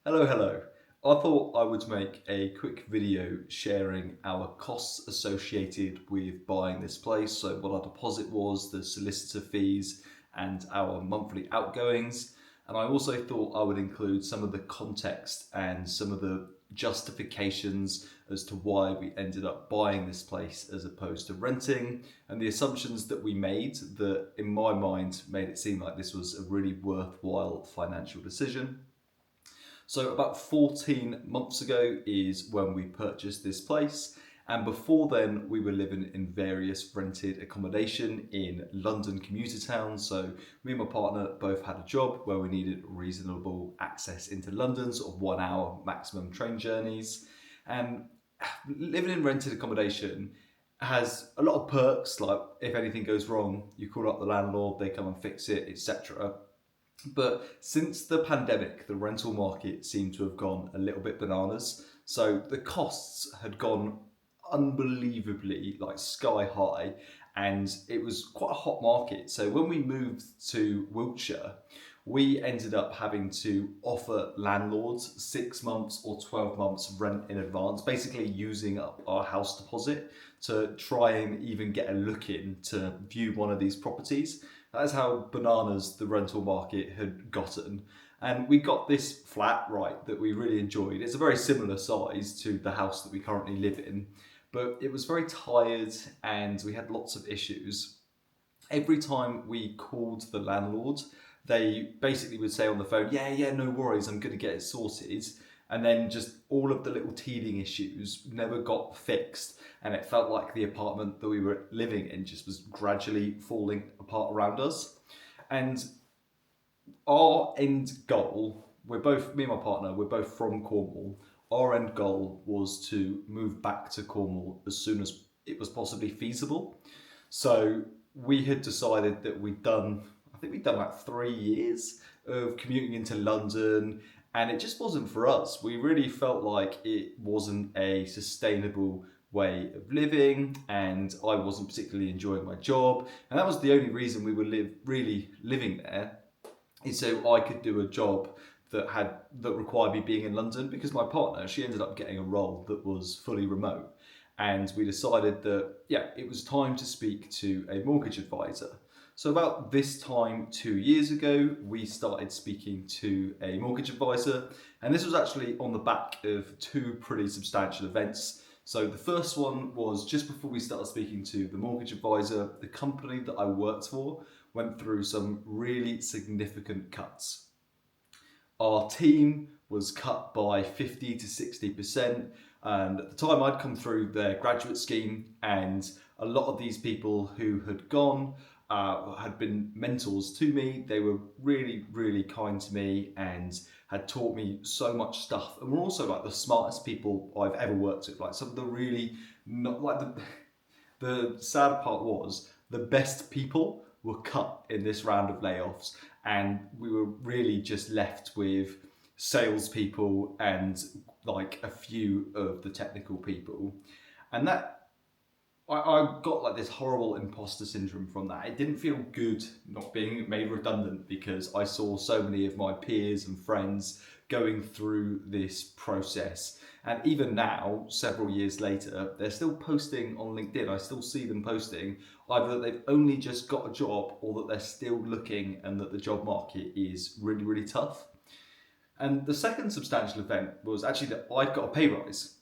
Hello. I thought I would make a quick video sharing our costs associated with buying this place. So what our deposit was, the solicitor fees, and our monthly outgoings. And I also thought I would include some of the context and some of the justifications as to why we ended up buying this place as opposed to renting, and the assumptions that we made that, in my mind, made it seem like this was a really worthwhile financial decision. So about 14 months ago is when we purchased this place. And before then, we were living in various rented accommodation in London commuter towns. So me and my partner both had a job where we needed reasonable access into London, sort of 1 hour maximum train journeys. And living in rented accommodation has a lot of perks, like if anything goes wrong, you call up the landlord, they come and fix it, etc. But since the pandemic, the rental market seemed to have gone a little bit bananas. So the costs had gone unbelievably like sky high, and it was quite a hot market. So when we moved to Wiltshire, we ended up having to offer landlords 6 months or 12 months rent in advance, basically using up our house deposit to try and even get a look in to view one of these properties. That's how bananas the rental market had gotten. And we got this flat right that we really enjoyed. It's a very similar size to the house that we currently live in, but it was very tired and we had lots of issues. Every time we called the landlord, they basically would say on the phone, yeah, no worries, I'm going to get it sorted. And then just all of the little teething issues never got fixed. And it felt like the apartment that we were living in just was gradually falling apart around us. And our end goal, me and my partner, we're both from Cornwall. Our end goal was to move back to Cornwall as soon as it was possibly feasible. So we had decided that I think we'd done like 3 years of commuting into London, and it just wasn't for us. We really felt like it wasn't a sustainable way of living, and I wasn't particularly enjoying my job. And that was the only reason we were really living there, is so I could do a job that required me being in London, because my partner, she ended up getting a role that was fully remote. And we decided that, yeah, it was time to speak to a mortgage advisor. So about this time 2 years ago, we started speaking to a mortgage advisor, and this was actually on the back of two pretty substantial events. So the first one was just before we started speaking to the mortgage advisor, the company that I worked for went through some really significant cuts. Our team was cut by 50 to 60%. And at the time, I'd come through their graduate scheme, and a lot of these people who had gone had been mentors to me. They were really kind to me and had taught me so much stuff. And were also like the smartest people I've ever worked with. Like some of the really, not like the sad part was the best people were cut in this round of layoffs, and we were really just left with salespeople and like a few of the technical people. And that I got like this horrible imposter syndrome from that. It didn't feel good not being made redundant, because I saw so many of my peers and friends going through this process. And even now, several years later, they're still posting on LinkedIn. I still see them posting either that they've only just got a job or that they're still looking and that the job market is really tough. And the second substantial event was actually that I'd got a pay rise.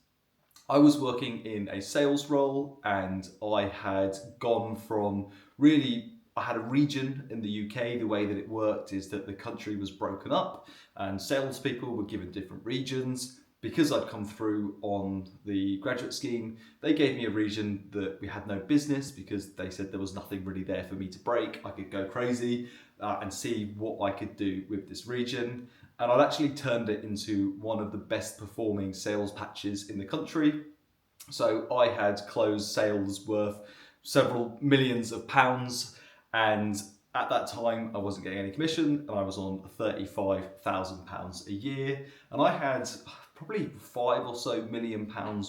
I was working in a sales role, and I had gone from really, I had a region in the UK. The way that it worked is that the country was broken up and salespeople were given different regions. Because I'd come through on the graduate scheme, they gave me a region that we had no business, because they said there was nothing really there for me to break. I could go crazy and see what I could do with this region. And I'd actually turned it into one of the best performing sales patches in the country. So I had closed sales worth several millions of pounds, and at that time I wasn't getting any commission, and I was on £35,000 a year, and I had probably £5 or so million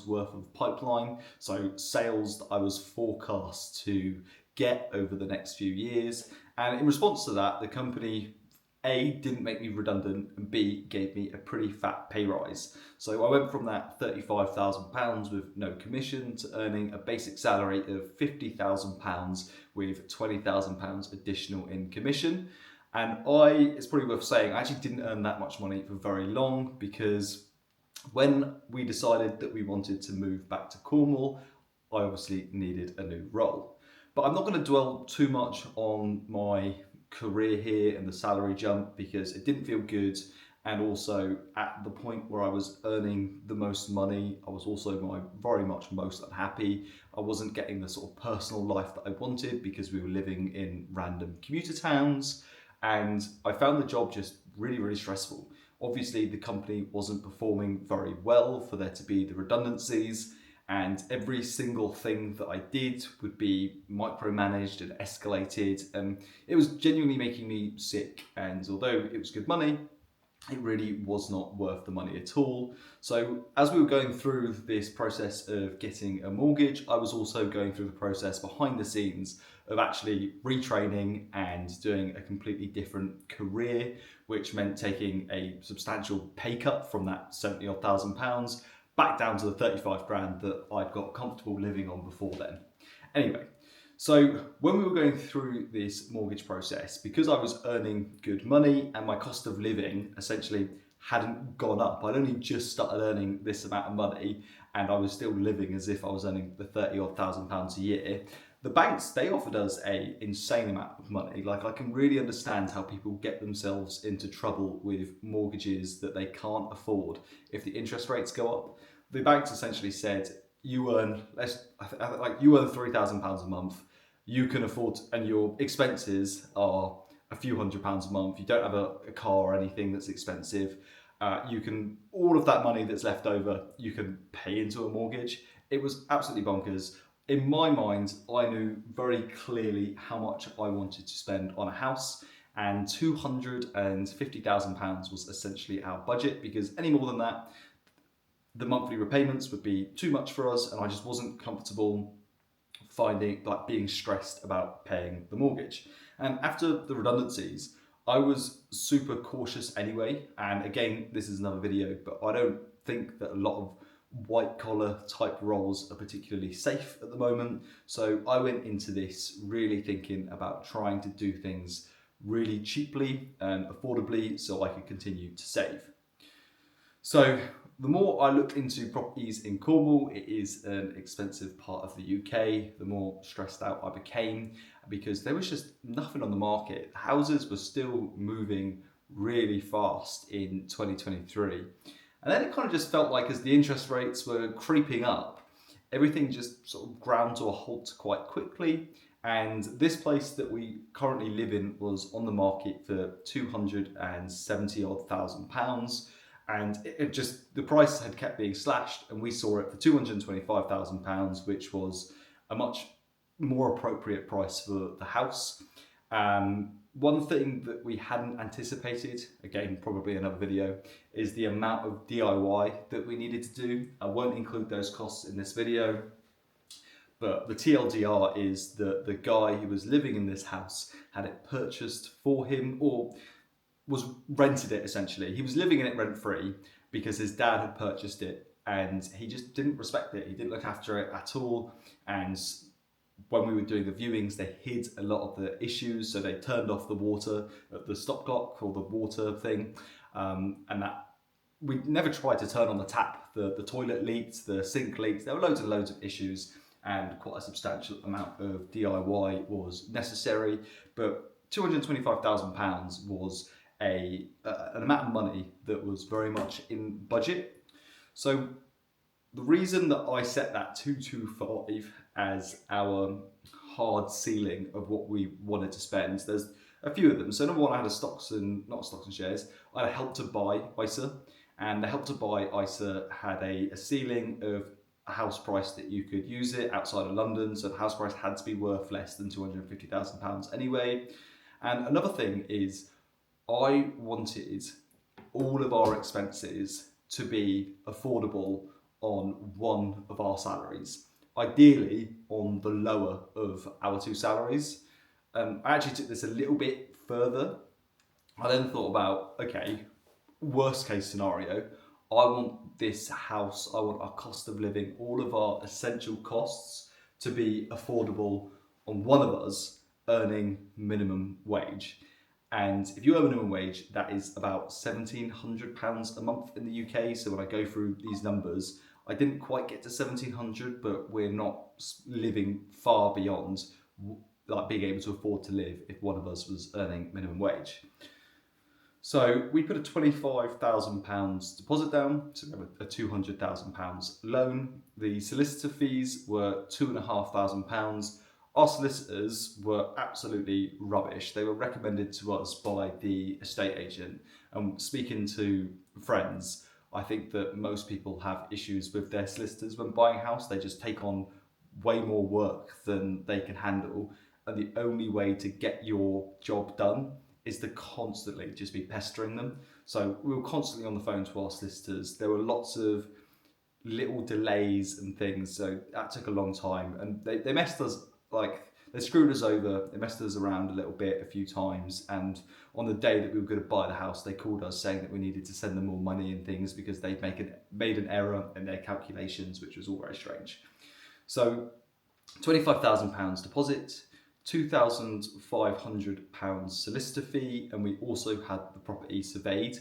worth of pipeline, so sales that I was forecast to get over the next few years. And in response to that, the company A, didn't make me redundant, and B, gave me a pretty fat pay rise. So I went from that £35,000 with no commission to earning a basic salary of £50,000 with £20,000 additional in commission. And it's probably worth saying, I actually didn't earn that much money for very long, because when we decided that we wanted to move back to Cornwall, I obviously needed a new role. But I'm not going to dwell too much on my career here and the salary jump, because it didn't feel good. And also at the point where I was earning the most money, I was also very much most unhappy. I wasn't getting the sort of personal life that I wanted, because we were living in random commuter towns, and I found the job just really, really stressful. Obviously, the company wasn't performing very well for there to be the redundancies, and every single thing that I did would be micromanaged and escalated, and it was genuinely making me sick. And although it was good money, it really was not worth the money at all. So as we were going through this process of getting a mortgage, I was also going through the process behind the scenes of actually retraining and doing a completely different career, which meant taking a substantial pay cut from that 70 odd thousand pounds back down to the 35 grand that I'd got comfortable living on before then. Anyway, so when we were going through this mortgage process, because I was earning good money and my cost of living essentially hadn't gone up, I'd only just started earning this amount of money and I was still living as if I was earning the 30 odd thousand pounds a year. The banks, they offered us an insane amount of money. Like, I can really understand how people get themselves into trouble with mortgages that they can't afford if the interest rates go up. The banks essentially said, you earn £3,000 a month, you can afford, and your expenses are a few £100s a month, you don't have a car or anything that's expensive, all of that money that's left over, you can pay into a mortgage. It was absolutely bonkers. In my mind, I knew very clearly how much I wanted to spend on a house, and £250,000 was essentially our budget, because any more than that, the monthly repayments would be too much for us, and I just wasn't comfortable being stressed about paying the mortgage. And after the redundancies, I was super cautious anyway. And again, this is another video, but I don't think that a lot of white collar type roles are particularly safe at the moment. So I went into this really thinking about trying to do things really cheaply and affordably so I could continue to save. So the more I looked into properties in Cornwall, it is an expensive part of the UK, the more stressed out I became, because there was just nothing on the market. Houses were still moving really fast in 2023. And then it kind of just felt like, as the interest rates were creeping up, everything just sort of ground to a halt quite quickly. And this place that we currently live in was on the market for 270 odd thousand pounds. And the price had kept being slashed, and we saw it for £225,000, which was a much more appropriate price for the house. One thing that we hadn't anticipated, again, probably another video, is the amount of DIY that we needed to do. I won't include those costs in this video, but the TLDR is that the guy who was living in this house had it purchased for him, or rented it essentially. He was living in it rent-free because his dad had purchased it, and he just didn't respect it. He didn't look after it at all. And when we were doing the viewings, they hid a lot of the issues. So they turned off the water, the stop clock or the water thing. And that we never tried to turn on the tap. The toilet leaked, the sink leaked. There were loads and loads of issues, and quite a substantial amount of DIY was necessary. But £225,000 was an amount of money that was very much in budget. So the reason that I set that 225 as our hard ceiling of what we wanted to spend, there's a few of them. So number one, I had not stocks and shares, I had a Help to Buy ISA, and the Help to Buy ISA had a ceiling of a house price that you could use it outside of London, so the house price had to be worth less than £250,000 anyway. And another thing is, I wanted all of our expenses to be affordable on one of our salaries, ideally on the lower of our two salaries. I actually took this a little bit further. I then thought about, okay, worst case scenario, I want this house, I want our cost of living, all of our essential costs to be affordable on one of us earning minimum wage. And if you earn minimum wage, that is about £1,700 a month in the UK. So when I go through these numbers, I didn't quite get to 1,700, but we're not living far beyond like being able to afford to live if one of us was earning minimum wage. So we put a £25,000 deposit down, so we have a £200,000 loan. The solicitor fees were £2,500. Our solicitors were absolutely rubbish. They were recommended to us by the estate agent. And speaking to friends, I think that most people have issues with their solicitors when buying a house. They just take on way more work than they can handle. And the only way to get your job done is to constantly just be pestering them. So we were constantly on the phone to our solicitors. There were lots of little delays and things, so that took a long time. And they messed us, like, they screwed us over, they messed us around a little bit a few times. And on the day that we were going to buy the house, they called us saying that we needed to send them more money and things because they'd made an error in their calculations, which was all very strange. So £25,000 deposit, £2,500 solicitor fee, and we also had the property surveyed.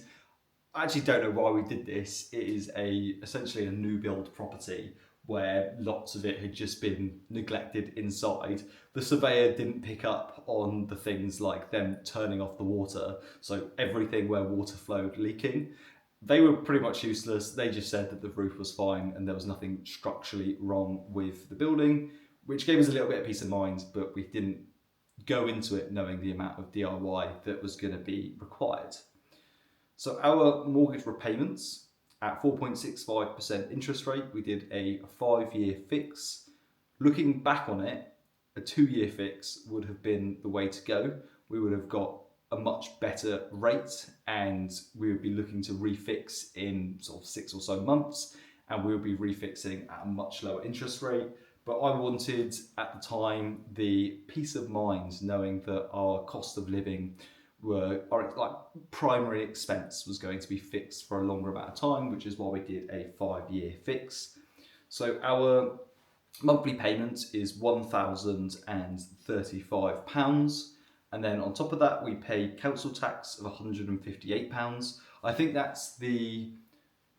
I actually don't know why we did this. It is essentially a new build property where lots of it had just been neglected inside. The surveyor didn't pick up on the things like them turning off the water, so everything where water flowed leaking. They were pretty much useless. They just said that the roof was fine and there was nothing structurally wrong with the building, which gave us a little bit of peace of mind, but we didn't go into it knowing the amount of DIY that was going to be required. So our mortgage repayments at 4.65% interest rate, we did a 5-year fix. Looking back on it, a 2-year fix would have been the way to go. We would have got a much better rate and we would be looking to refix in sort of 6 or so months, and we would be refixing at a much lower interest rate. But I wanted at the time the peace of mind knowing that our cost of living our like primary expense was going to be fixed for a longer amount of time, which is why we did a 5-year fix. So our monthly payment is £1,035, and then on top of that we pay council tax of £158. I think that's the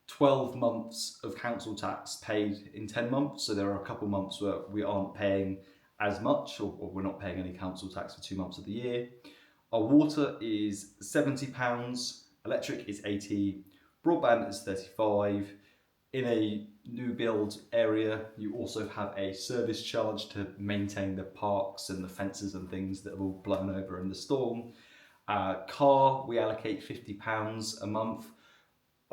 12 months of council tax paid in 10 months. So there are a couple months where we aren't paying as much, or we're not paying any council tax for 2 months of the year. Our water is £70, electric is £80, broadband is £35. In a new build area, you also have a service charge to maintain the parks and the fences and things that have all blown over in the storm. Car, we allocate £50 a month.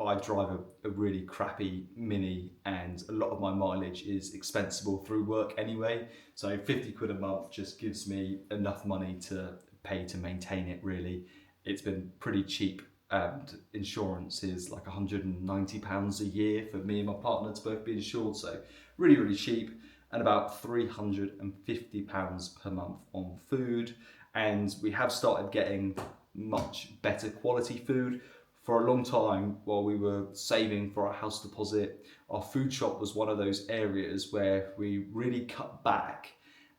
I drive a really crappy Mini and a lot of my mileage is expensible through work anyway. So 50 quid a month just gives me enough money to pay to maintain it really. It's been pretty cheap, and insurance is like £190 a year for me and my partner to both be insured. So really, really cheap, and about £350 per month on food. And we have started getting much better quality food. For a long time, while we were saving for our house deposit, our food shop was one of those areas where we really cut back.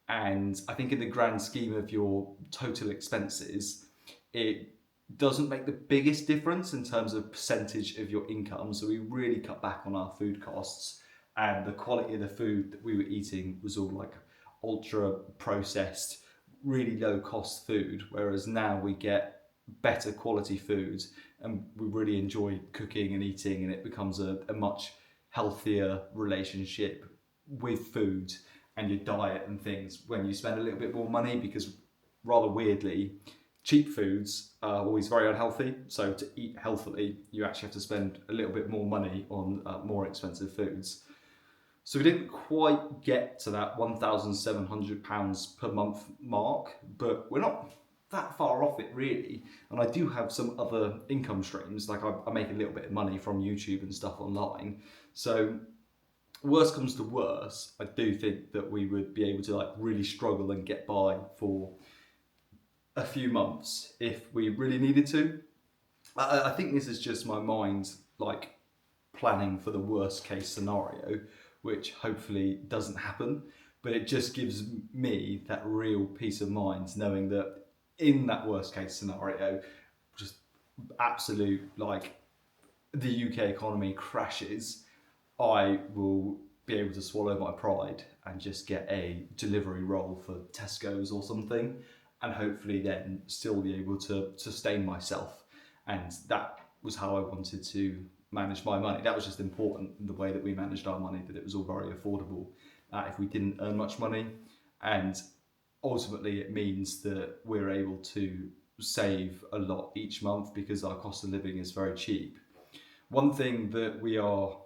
And I think in the grand scheme of your total expenses, it doesn't make the biggest difference in terms of percentage of your income. So we really cut back on our food costs, and the quality of the food that we were eating was all like ultra processed, really low cost food. Whereas now we get better quality food and we really enjoy cooking and eating, and it becomes a much healthier relationship with food and your diet and things when you spend a little bit more money, because rather weirdly, cheap foods are always very unhealthy. So to eat healthily, you actually have to spend a little bit more money on more expensive foods. So we didn't quite get to that £1,700 per month mark, but we're not that far off it really. And I do have some other income streams, like I make a little bit of money from YouTube and stuff online. So worst comes to worst, I do think that we would be able to like really struggle and get by for a few months if we really needed to. I think this is just my mind like planning for the worst case scenario, which hopefully doesn't happen. But it just gives me that real peace of mind knowing that in that worst case scenario, just absolute like the UK economy crashes, I will be able to swallow my pride and just get a delivery role for Tesco's or something, and hopefully then still be able to sustain myself. And that was how I wanted to manage my money. That was just important in the way that we managed our money, that it was all very affordable if we didn't earn much money. And ultimately, it means that we're able to save a lot each month because our cost of living is very cheap. One thing that we are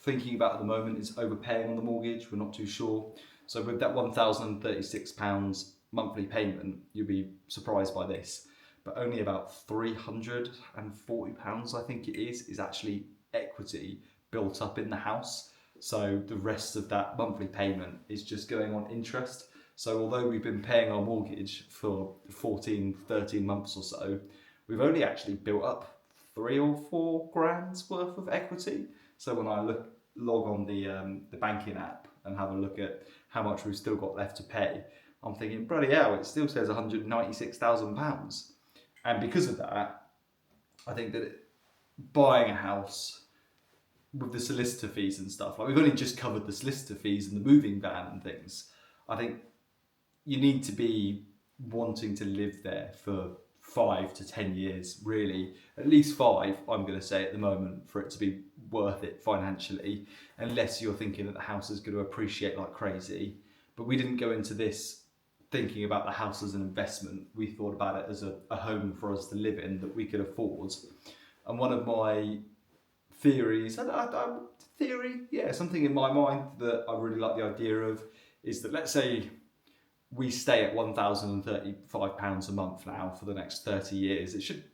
thinking about at the moment is overpaying on the mortgage. We're not too sure. So with that £1,036 monthly payment, you'll be surprised by this, but only about £340, I think it is actually equity built up in the house. So the rest of that monthly payment is just going on interest. So although we've been paying our mortgage for 14, 13 months or so, we've only actually built up 3 or 4 grand's worth of equity. So when I log on the banking app and have a look at how much we've still got left to pay, I'm thinking, bloody hell, it still says £196,000. And because of that, I think that buying a house with the solicitor fees and stuff, like we've only just covered the solicitor fees and the moving van and things, I think you need to be wanting to live there for 5 to 10 years, really. At least 5, I'm going to say at the moment, for it to be worth it financially, unless you're thinking that the house is going to appreciate like crazy. But we didn't go into this thinking about the house as an investment. We thought about it as a home for us to live in that we could afford. And one of my theories, something in my mind that I really like the idea of, is that let's say we stay at £1,035 a month now for the next 30 years. It should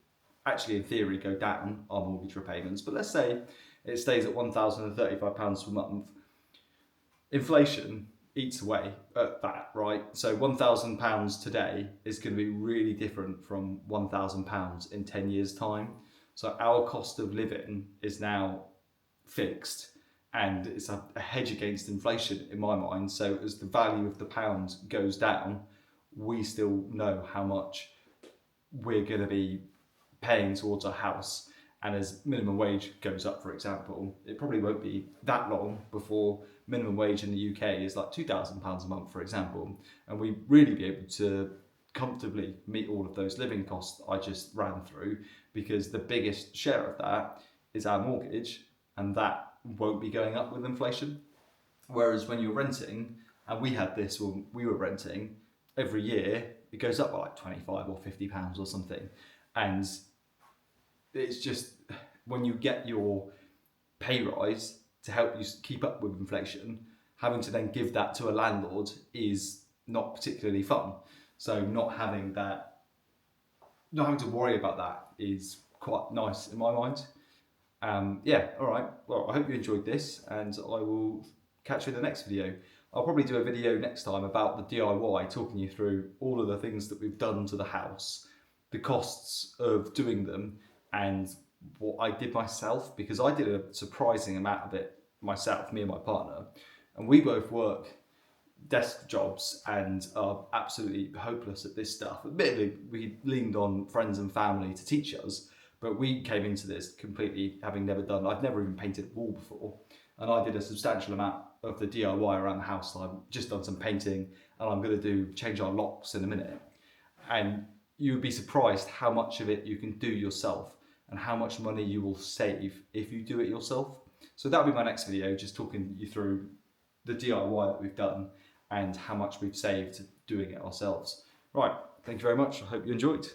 actually, in theory, go down, our mortgage repayments, but let's say it stays at £1,035 per month. Inflation eats away at that, right? So £1,000 today is going to be really different from £1,000 in 10 years' time. So our cost of living is now fixed, and it's a hedge against inflation in my mind. So as the value of the pound goes down, we still know how much we're going to be paying towards our house. And as minimum wage goes up, for example, it probably won't be that long before minimum wage in the UK is like £2,000 a month, for example. And we really be able to comfortably meet all of those living costs I just ran through, because the biggest share of that is our mortgage, and that won't be going up with inflation. Whereas when you're renting, and we had this when we were renting, every year it goes up by like £25 or £50 or something. And it's just, when you get your pay rise to help you keep up with inflation, having to then give that to a landlord is not particularly fun. So not having to worry about that is quite nice in my mind. All right. Well, I hope you enjoyed this, and I will catch you in the next video. I'll probably do a video next time about the DIY, talking you through all of the things that we've done to the house, the costs of doing them, and what I did myself, because I did a surprising amount of it myself, me and my partner, and we both work desk jobs and are absolutely hopeless at this stuff. Admittedly, we leaned on friends and family to teach us, but we came into this completely having never done, I've never even painted a wall before. And I did a substantial amount of the DIY around the house. I've just done some painting, and I'm going to change our locks in a minute. And you would be surprised how much of it you can do yourself and how much money you will save if you do it yourself. So that'll be my next video, just talking you through the DIY that we've done and how much we've saved doing it ourselves. Right, thank you very much. I hope you enjoyed.